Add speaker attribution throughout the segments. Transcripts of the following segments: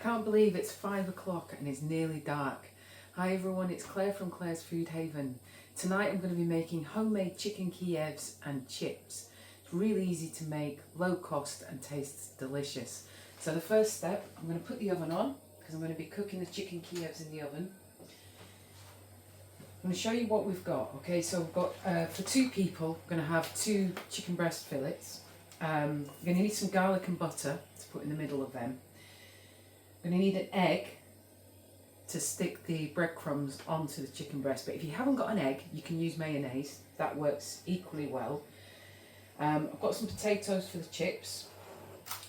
Speaker 1: can't believe it's 5 o'clock and it's nearly dark. Hi everyone, it's Claire from Claire's Food Haven. Tonight I'm going to be making homemade chicken kievs and chips. It's really easy to make, low cost and tastes delicious. So the first step, I'm going to put the oven on because I'm going to be cooking the chicken kievs in the oven. I'm going to show you what we've got. Okay, so we've got, for 2 people, we're going to have 2 chicken breast fillets. We're going to need some garlic and butter to put in the middle of them. We're going to need an egg to stick the breadcrumbs onto the chicken breast, but if you haven't got an egg you can use mayonnaise, that works equally well. I've got some potatoes for the chips,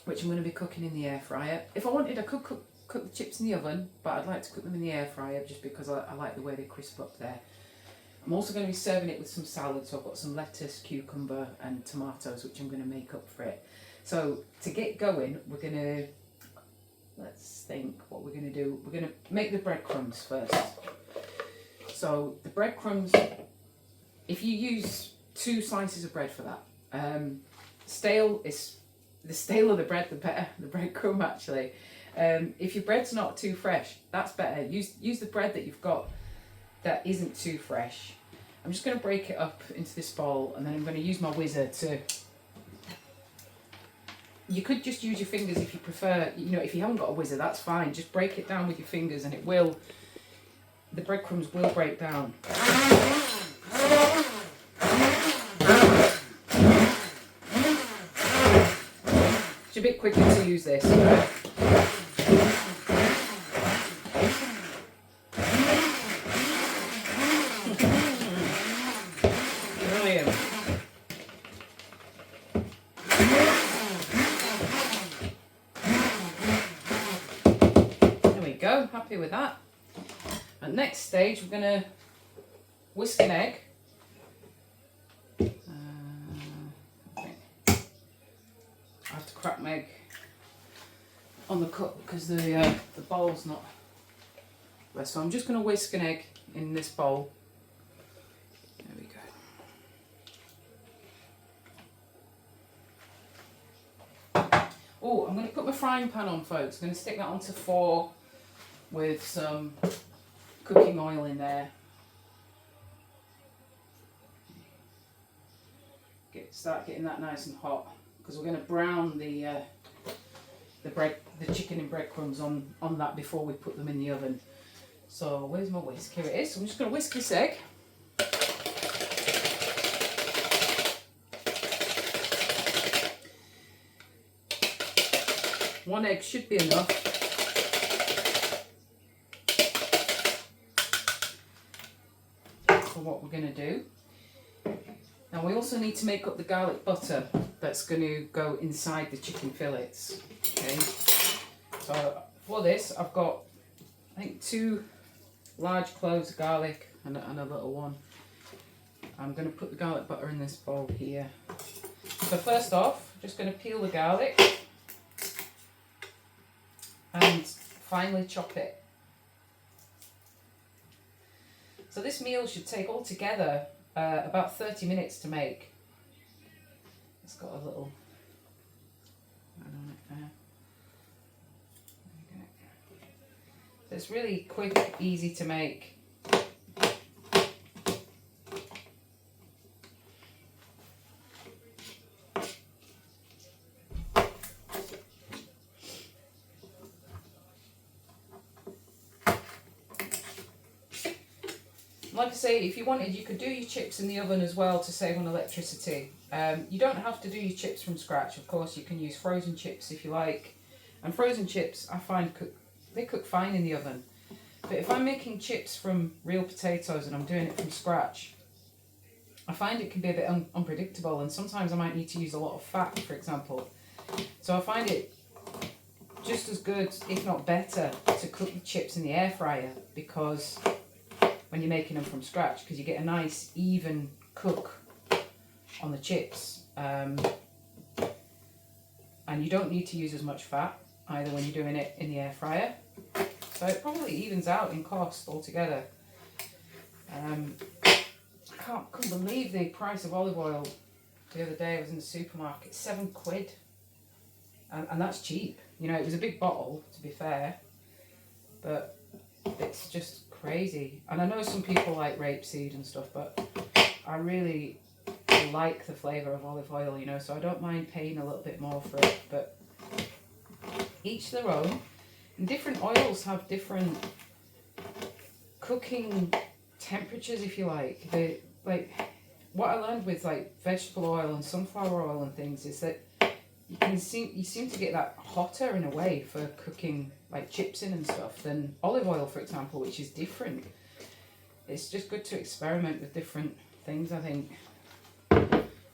Speaker 1: which I'm going to be cooking in the air fryer. If I wanted I could cook the chips in the oven, but I'd like to cook them in the air fryer just because I like the way they crisp up there. I'm also going to be serving it with some salad, so I've got some lettuce, cucumber and tomatoes which I'm going to make up for it. So to get going, we're going to, let's think what we're going to do. We're going to make the breadcrumbs first. So the breadcrumbs, if you use 2 slices of bread for that, the staler the bread the better, the breadcrumb actually. If your bread's not too fresh, that's better. Use the bread that you've got that isn't too fresh. I'm just going to break it up into this bowl and then I'm going to use my whizzer to... You could just use your fingers if you prefer, you know, if you haven't got a whizzer, that's fine. Just break it down with your fingers and the breadcrumbs will break down. It's a bit quicker to use this. Brilliant. Go, happy with that. At next stage, we're going to whisk an egg. I have to crack my egg on the cup because the bowl's not. So I'm just going to whisk an egg in this bowl. There we go. Oh, I'm going to put my frying pan on, folks. I'm going to stick that onto 4. With some cooking oil in there. Start getting that nice and hot because we're going to brown the chicken and breadcrumbs on that before we put them in the oven. So where's my whisk? Here it is. So I'm just going to whisk this egg. One egg should be enough. What we're going to do. Now we also need to make up the garlic butter that's going to go inside the chicken fillets. Okay, so for this I've got, I think, 2 large cloves of garlic and a little one. I'm going to put the garlic butter in this bowl here. So first off, just going to peel the garlic and finely chop it. So this meal should take altogether about 30 minutes to make. It's got a little on it there. There we go. So it's really quick, easy to make. Like I say, if you wanted, you could do your chips in the oven as well to save on electricity. You don't have to do your chips from scratch. Of course, you can use frozen chips if you like. And frozen chips, I find, they cook fine in the oven. But if I'm making chips from real potatoes and I'm doing it from scratch, I find it can be a bit unpredictable. And sometimes I might need to use a lot of fat, for example. So I find it just as good, if not better, to cook the chips in the air fryer because... when you're making them from scratch, because you get a nice even cook on the chips, and you don't need to use as much fat either when you're doing it in the air fryer, so it probably evens out in cost altogether. I couldn't believe the price of olive oil the other day. I was in the supermarket, £7, and that's cheap. You know, it was a big bottle, to be fair, but it's just crazy. And I know some people like rapeseed and stuff, but I really like the flavour of olive oil, you know, so I don't mind paying a little bit more for it, but each their own. And different oils have different cooking temperatures, if you like. Like what I learned with like vegetable oil and sunflower oil and things is that you seem to get that hotter in a way for cooking like chips in and stuff than olive oil, for example, which is different. It's just good to experiment with different things, I think.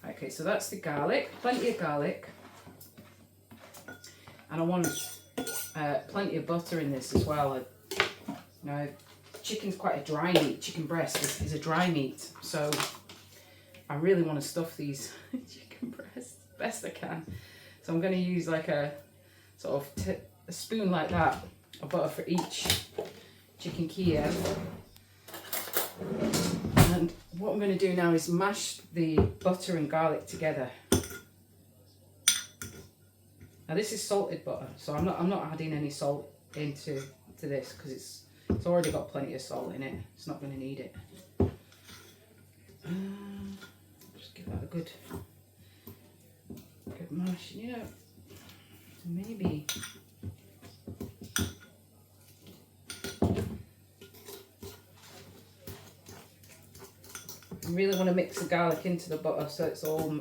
Speaker 1: Okay, so that's the garlic, plenty of garlic, and I want plenty of butter in this as well. You know, chicken's quite a dry meat. Chicken breast is a dry meat, so I really want to stuff these chicken breasts best I can. So I'm going to use like a sort of a spoon like that of butter for each chicken Kiev. And what I'm going to do now is mash the butter and garlic together. Now this is salted butter, so I'm not adding any salt into this because it's already got plenty of salt in it. It's not going to need it. Just give that a good mash. You know, maybe. I really want to mix the garlic into the butter so it's all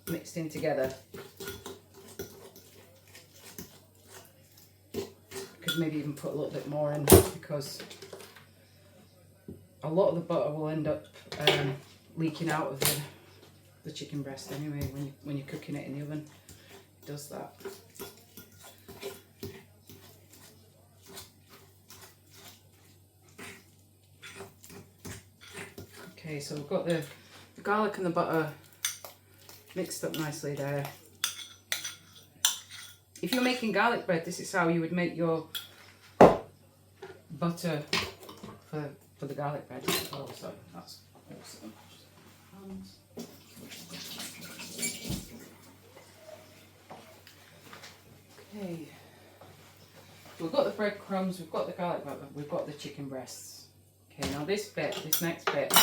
Speaker 1: mixed in together. Could maybe even put a little bit more in because a lot of the butter will end up leaking out of the chicken breast anyway when you're cooking it in the oven. It does that. Okay, so we've got the garlic and the butter mixed up nicely there. If you're making garlic bread, this is how you would make your butter for the garlic bread as well. So that's awesome. Okay, we've got the breadcrumbs, we've got the garlic butter, we've got the chicken breasts. Okay, now this next bit,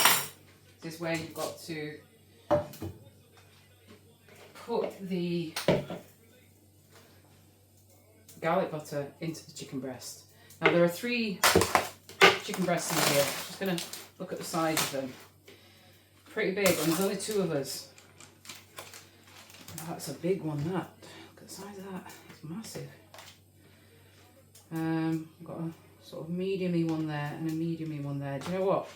Speaker 1: this is where you've got to put the garlic butter into the chicken breast. Now there are 3 chicken breasts in here. I'm just going to look at the size of them. Pretty big, and there's only 2 of us. Oh, that's a big one, that. Look at the size of that. It's massive. I've got a sort of medium-y one there and a medium-y one there. Do you know what?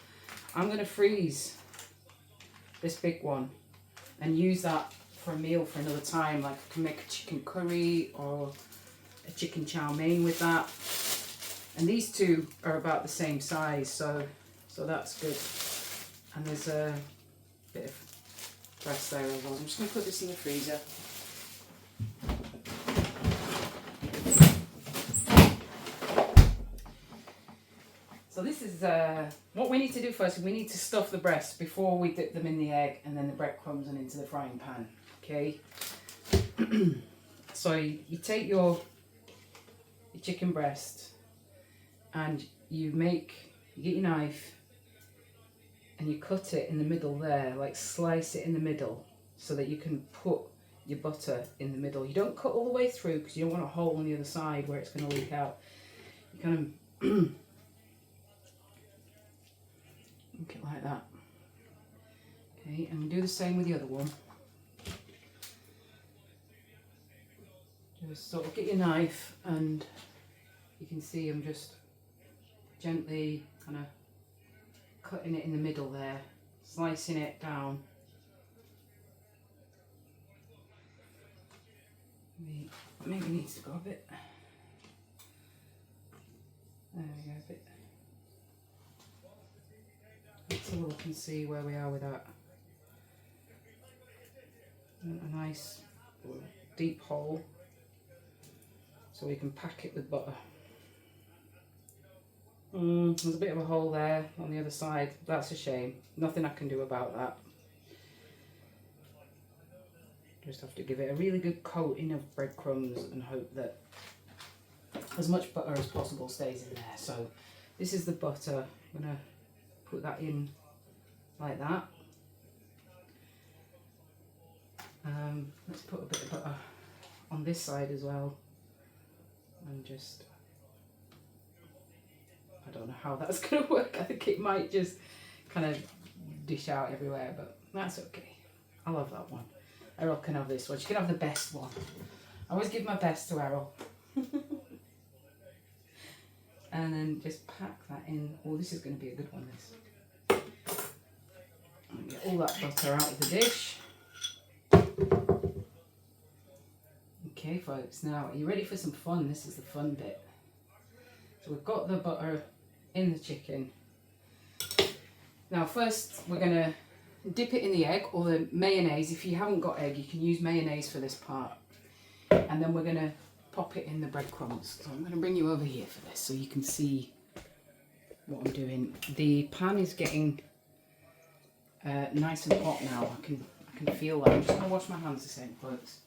Speaker 1: I'm going to freeze this big one and use that for a meal for another time. Like I can make a chicken curry or a chicken chow mein with that. And these 2 are about the same size, so that's good. And there's a bit of breast there as well. I'm just going to put this in the freezer. So this is what we need to do first. We need to stuff the breasts before we dip them in the egg and then the breadcrumbs and into the frying pan. Okay. So you take your chicken breast and you get your knife and you cut it in the middle there, like slice it in the middle so that you can put your butter in the middle. You don't cut all the way through because you don't want a hole on the other side where it's going to leak out. You kind of make it like that. Okay, and we do the same with the other one. Just sort of get your knife, and you can see I'm just gently kind of cutting it in the middle there, slicing it down. Maybe needs to go a bit. There we go, a bit. Let's have a look and see where we are with that. A nice deep hole so we can pack it with butter. There's a bit of a hole there on the other side. That's a shame. Nothing I can do about that. Just have to give it a really good coating of breadcrumbs and hope that as much butter as possible stays in there. So this is the butter. I'm going to put that in like that. Let's put a bit of butter on this side as well, and just, I don't know how that's going to work. I think it might just kind of dish out everywhere, but that's okay. I love that one. Errol can have this one. She can have the best one. I always give my best to Errol. And then just pack that in. Oh, this is going to be a good one, this. And get all that butter out of the dish. Okay, folks, now are you ready for some fun? This is the fun bit. So we've got the butter in the chicken. Now first we're going to dip it in the egg or the mayonnaise. If you haven't got egg, you can use mayonnaise for this part. And then we're going to pop it in the breadcrumbs. So I'm going to bring you over here for this so you can see what I'm doing. The pan is getting nice and hot now. I can feel that. I'm just going to wash my hands the same, folks.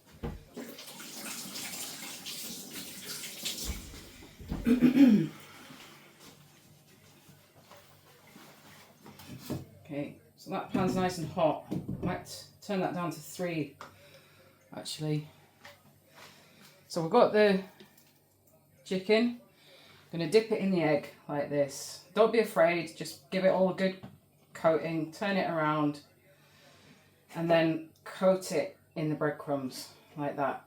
Speaker 1: Okay, so that pan's nice and hot. I might turn that down to 3 actually. So we've got the chicken. I'm going to dip it in the egg like this. Don't be afraid, just give it all a good coating, turn it around, and then coat it in the breadcrumbs like that.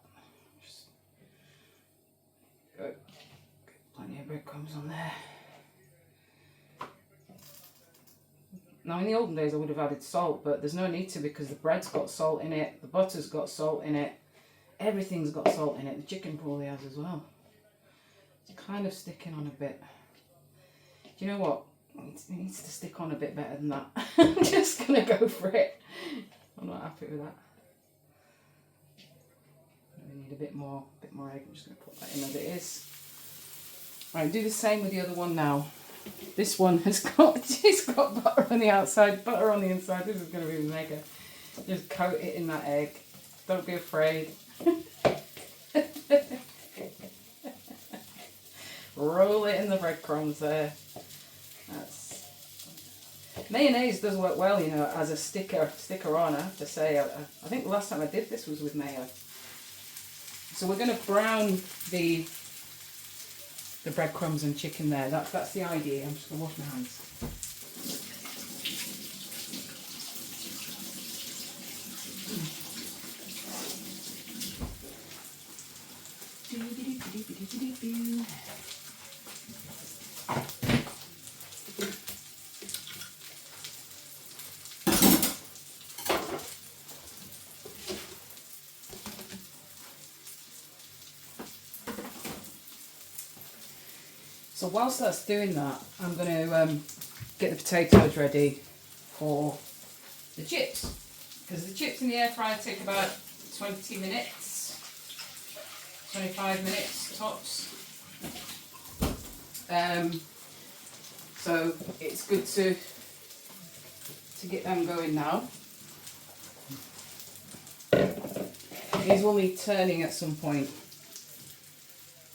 Speaker 1: Just good. Plenty of breadcrumbs on there. Now in the olden days I would have added salt, but there's no need to because the bread's got salt in it, the butter's got salt in it, everything's got salt in it, the chicken probably has as well. It's kind of sticking on a bit. Do you know what? It needs to stick on a bit better than that. I'm just going to go for it. I'm not happy with that. We need a bit more egg. I'm just going to put that in as it is. Right, do the same with the other one now. This one has got, it's got butter on the outside, butter on the inside. This is going to be mega. Just coat it in that egg. Don't be afraid. Roll it in the breadcrumbs there. That's... Mayonnaise does work well, you know, as a sticker on, I have to say. I think the last time I did this was with mayo. So we're going to brown the breadcrumbs and chicken there. That's the idea. I'm just going to wash my hands. So whilst that's doing that, I'm going to get the potatoes ready for the chips. Because the chips in the air fryer take about 20 minutes, 25 minutes tops. So it's good to get them going now. These will need turning at some point,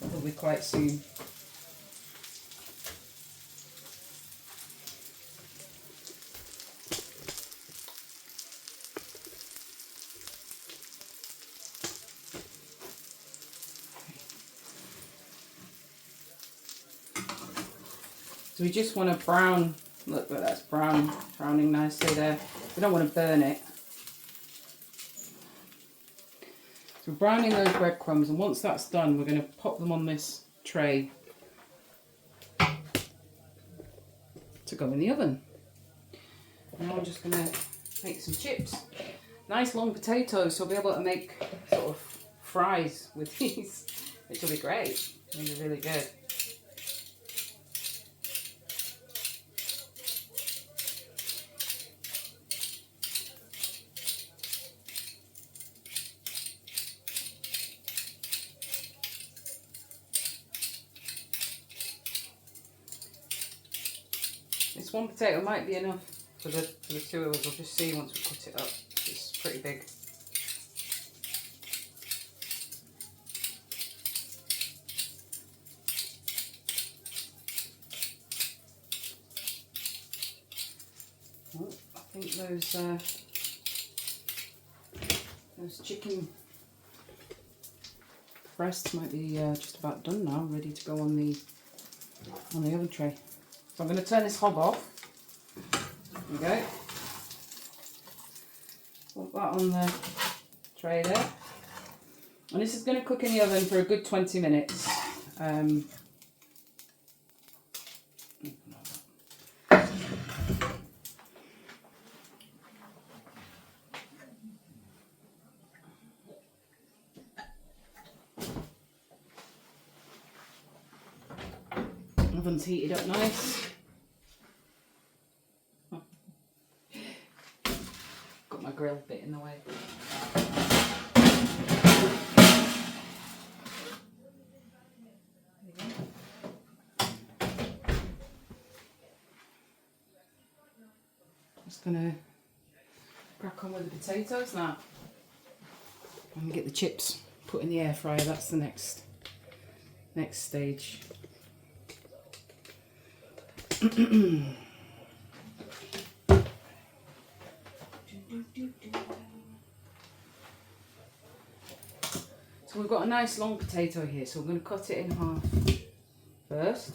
Speaker 1: probably quite soon. So we just want to brown, look, that's browning nicely there. We don't want to burn it. So we're browning those breadcrumbs, and once that's done, we're going to pop them on this tray to go in the oven. Now I'm just going to make some chips. Nice long potatoes, so I'll be able to make sort of fries with these, which will be great. It'll be really good. This one potato might be enough for the two of us. We'll just see once we cut it up. It's pretty big. think those chicken breasts might be just about done now, ready to go on the oven tray. So I'm going to turn this hob off. There we go. Put that on the tray there. And this is going to cook in the oven for a good 20 minutes. Oven's heated up nice. Got my grill bit in the way. Just gonna crack on with the potatoes now. I'm gonna get the chips put in the air fryer. That's the next stage. So we've got a nice long potato here, so I'm going to cut it in half first,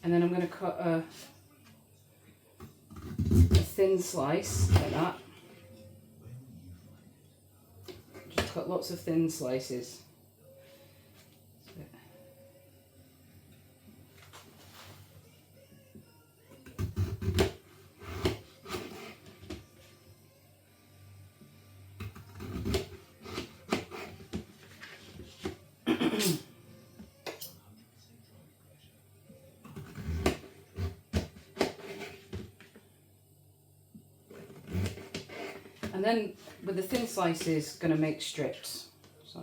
Speaker 1: and then I'm going to cut a thin slice like that. Just cut lots of thin slices. And then with the thin slices, going to make strips. So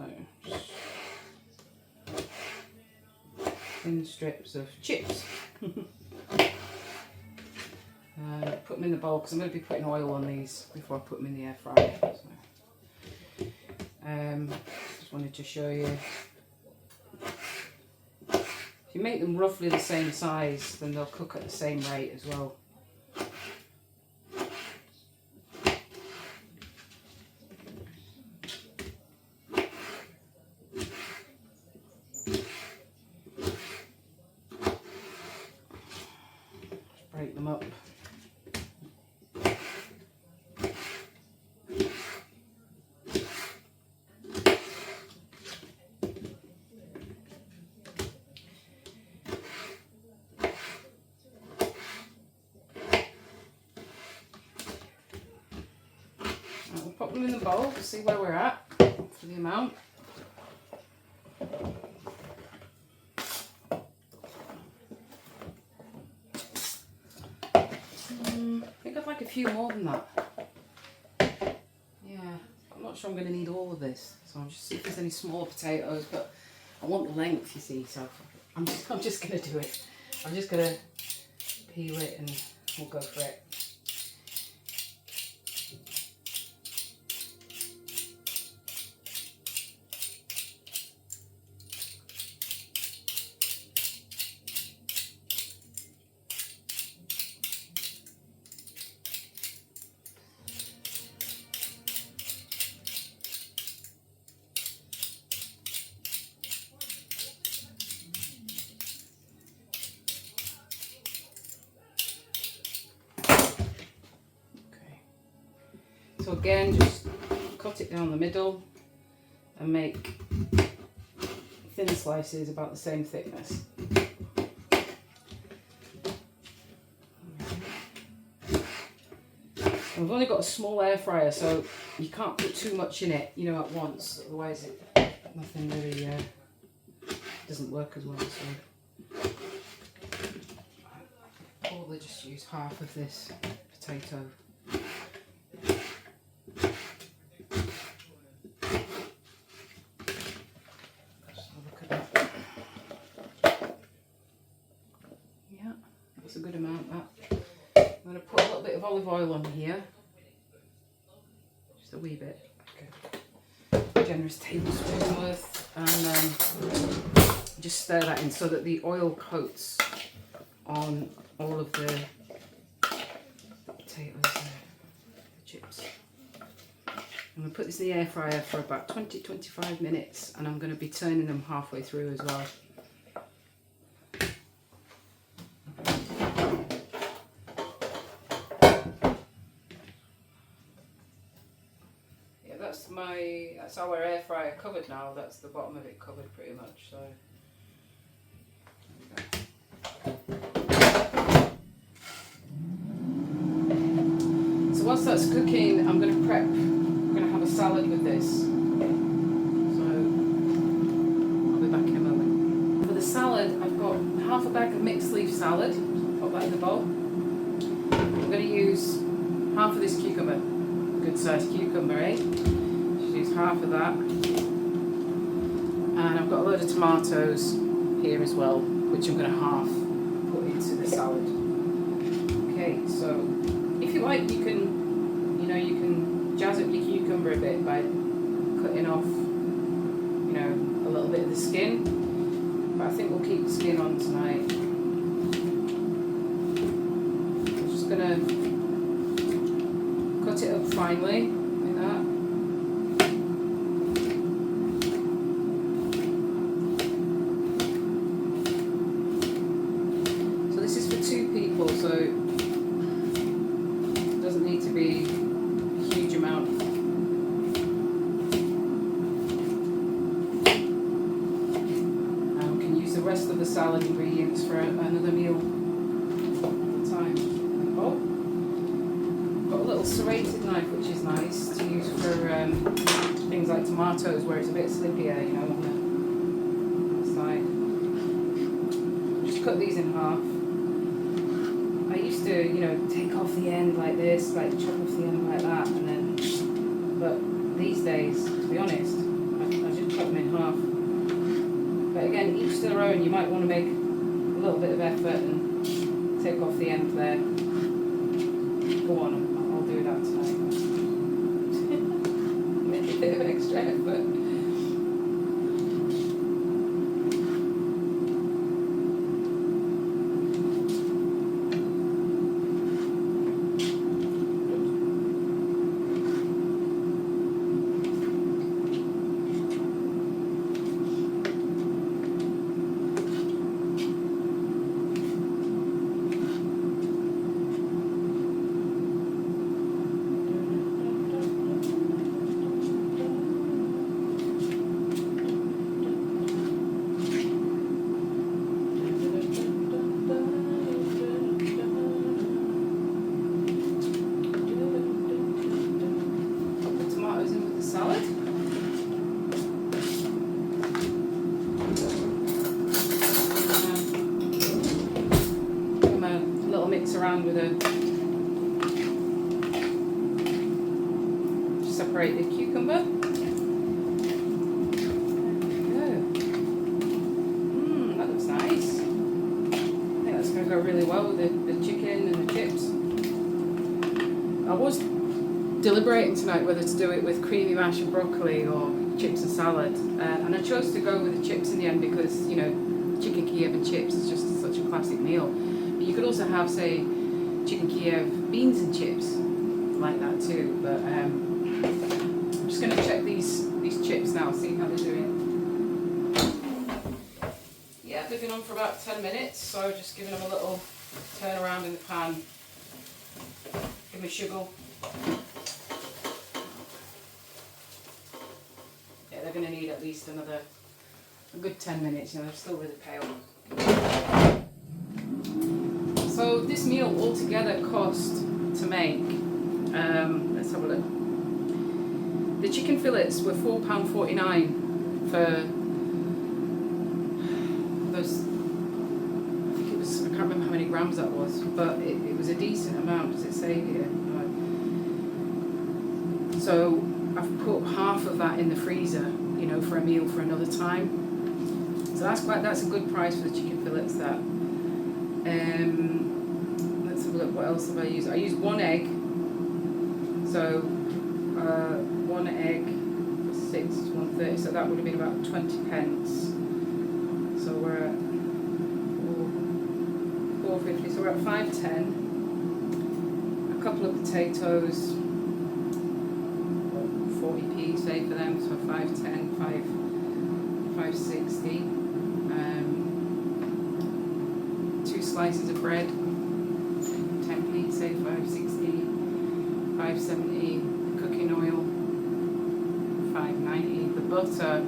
Speaker 1: thin strips of chips. Put them in the bowl because I'm going to be putting oil on these before I put them in the air fryer. So, just wanted to show you. If you make them roughly the same size, then they'll cook at the same rate as well. Break them up. We'll pop them in the bowl to see where we're at for the amount. I think I'd like a few more than that. Yeah, I'm not sure I'm going to need all of this, so I'll just see if there's any smaller potatoes, but I want the length, you see, so I'm just going to do it. I'm just going to peel it and we'll go for it. So again, just cut it down the middle and make thin slices about the same thickness. I've only got a small air fryer, so you can't put too much in it, you know, at once. Otherwise, nothing really doesn't work as well. So I'll probably just use half of this potato. A good amount that. I'm going to put a little bit of olive oil on here, just a wee bit, okay. Generous tablespoon worth, and just stir that in so that the oil coats on all of the potatoes, the chips. I'm going to put this in the air fryer for about 20-25 minutes, and I'm going to be turning them halfway through as well. Yeah, that's our air fryer covered now. That's the bottom of it covered pretty much. So. Whilst that's cooking, I'm going to have a salad with this. So I'll be back in a moment. For the salad, I've got half a bag of mixed leaf salad. Put that in the bowl. I'm going to use half of this cucumber. Good sized cucumber, eh? Just use half of that. And I've got a load of tomatoes here as well, which I'm going to half put into the salad. Okay, so if you like, you can jazz up your cucumber a bit by cutting off, a little bit of the skin. But I think we'll keep the skin on tonight. I'm just gonna cut it up finely like that. So this is for 2 people, so it doesn't need to be amount. And we can use the rest of the salad ingredients for another meal at a time. Oh, got a little serrated knife, which is nice to use for things like tomatoes, where it's a bit slippier, on the side. Just cut these in half. I used to, take off the end like this, like chop off the end like that, and then. But these days, to be honest, I just cut them in half. But again, each to their own. You might want to make a little bit of effort and take off the end there. Go on, I'll do that tonight. Make a bit of extra effort. Around with separate the cucumber. There we go. That looks nice. I think that's going to go really well with the chicken and the chips. I was deliberating tonight whether to do it with creamy mash and broccoli or chips and salad, and I chose to go with the chips in the end because chicken Kiev and chips is just such a classic meal. You could also have, say, chicken Kiev beans and chips like that too. But I'm just going to check these chips now, see how they're doing. Yeah, they've been on for about 10 minutes, so just giving them a little turn around in the pan. Give them a sugar. Yeah, they're going to need at least a good 10 minutes. They're still really pale. So this meal altogether cost to make, let's have a look. The chicken fillets were £4.49 for those. I think it was, I can't remember how many grams that was, but it was a decent amount. Does it say here? Right. So I've put half of that in the freezer, for a meal for another time. So that's a good price for the chicken fillets. That. Let's have a look, what else have I used? I used 1 egg. So 1 egg for 6 is 130, so that would have been about 20 pence. So we're at 4.50, so we're at 5.10. I couple of potatoes, 40p say for them, so 5.10, 5.60. 2 slices of bread, 10p say 5.60, 5.70. Cooking oil, 5.90. The butter,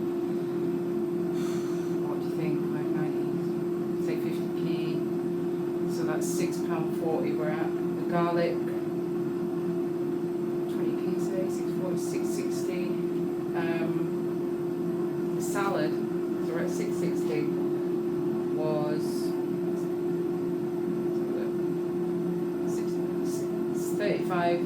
Speaker 1: what do you think? 5.90, say 50p. So that's £6.40 we're at. The garlic, 20p say 6.40, 6.60. The salad, so we're at 6.60, was 6.35.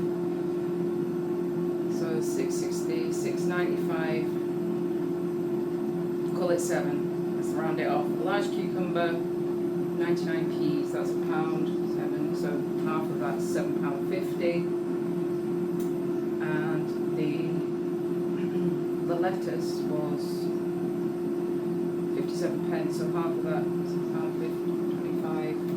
Speaker 1: So 6.60, 6.95. Call it 7. Let's round it off. A large cucumber, 99p. That's £1.07. So half of that's £7.50. And the lettuce was 57p. So half of that is £1.25.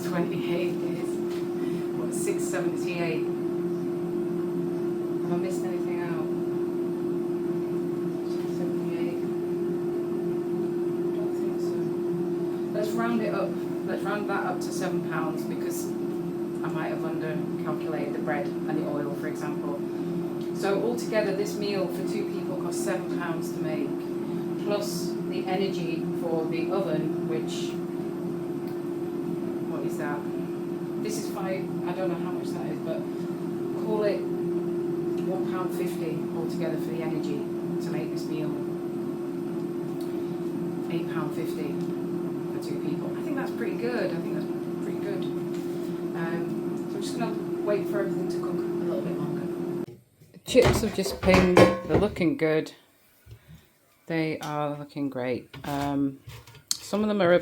Speaker 1: 28 is what, 6.78. Have I missed anything out? 6.78. Don't think so. Let's round it up. Let's round that up to £7 because I might have under calculated the bread and the oil, for example. So altogether, this meal for 2 people costs £7 to make, plus the energy for the oven, which, that this is I don't know how much that is, but call it £1.50 altogether for the energy to make this meal. £8.50 for 2 people. I think that's pretty good. So I'm just going to wait for everything to cook a little bit longer. The chips have just pinged. They're looking good. They are looking great. Some of them are a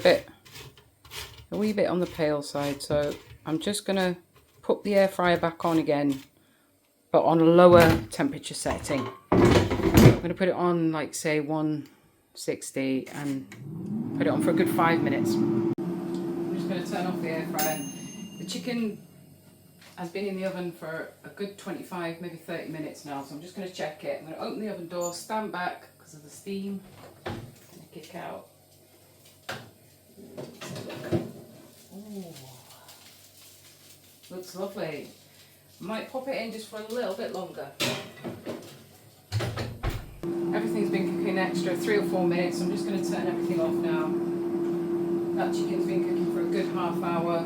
Speaker 1: wee bit on the pale side, so I'm just going to put the air fryer back on again, but on a lower temperature setting. I'm going to put it on, like, say 160 and put it on for a good 5 minutes. I'm just going to turn off the air fryer. The chicken has been in the oven for a good 25, maybe 30 minutes now, so I'm just going to check it. I'm going to open the oven door, stand back because of the steam, and kick out. Ooh, looks lovely. Might pop it in just for a little bit longer. Everything's been cooking extra 3 or 4 minutes, so I'm just going to turn everything off now. That chicken's been cooking for a good half hour.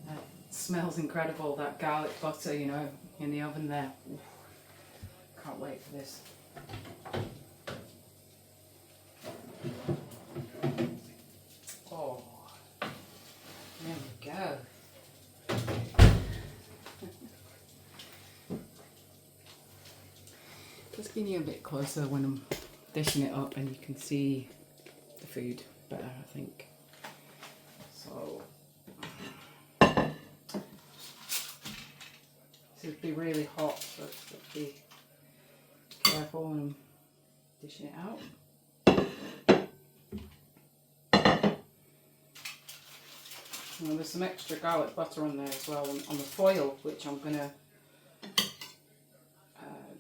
Speaker 1: That smells incredible, that garlic butter, you know, in the oven there. Ooh, can't wait for this. There we go. Just getting you a bit closer when I'm dishing it up and you can see the food better, I think. So this would be really hot, so just be careful when I'm dishing it out. And there's some extra garlic butter on there as well, on the foil, which I'm going to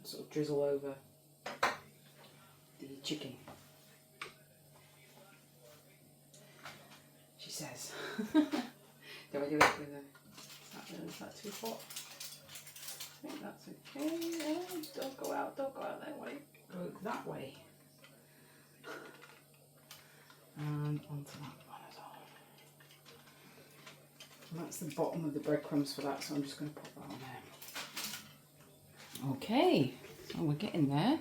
Speaker 1: sort of drizzle over the chicken. She says. Do I do it with a... Is that too hot? I think that's okay. Don't go out that way. Go that way. And onto that one as well. And that's the bottom of the breadcrumbs for that, so I'm just going to put that on there. Okay, so we're getting there.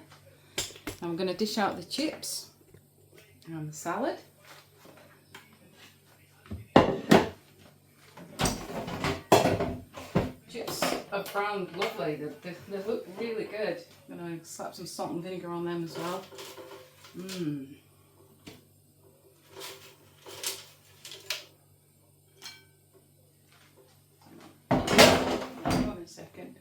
Speaker 1: Now I'm going to dish out the chips and the salad. Chips are browned lovely, they look really good. I'm going to slap some salt and vinegar on them as well. Mmm. Hold on a second.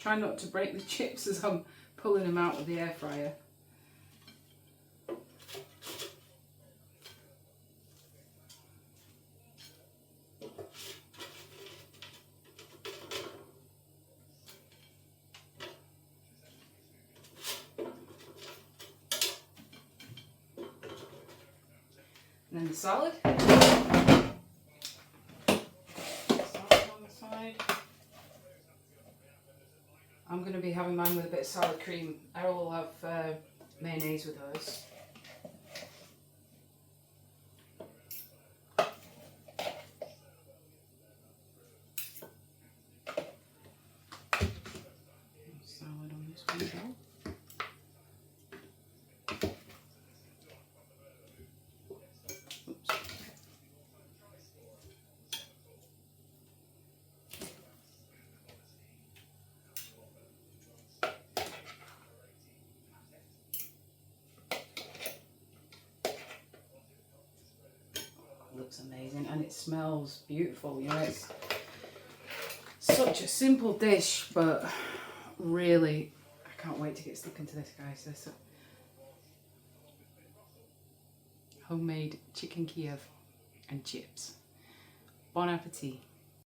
Speaker 1: Try not to break the chips as I'm pulling them out of the air fryer. And then the salad. Salad on the side. I'm going to be having mine with a bit of sour cream. Errol will have mayonnaise with hers. Salad on this one as well. Looks amazing and it smells beautiful. You know, it's such a simple dish, but really I can't wait to get stuck into this, guys. This homemade chicken Kiev and chips. Bon appetit.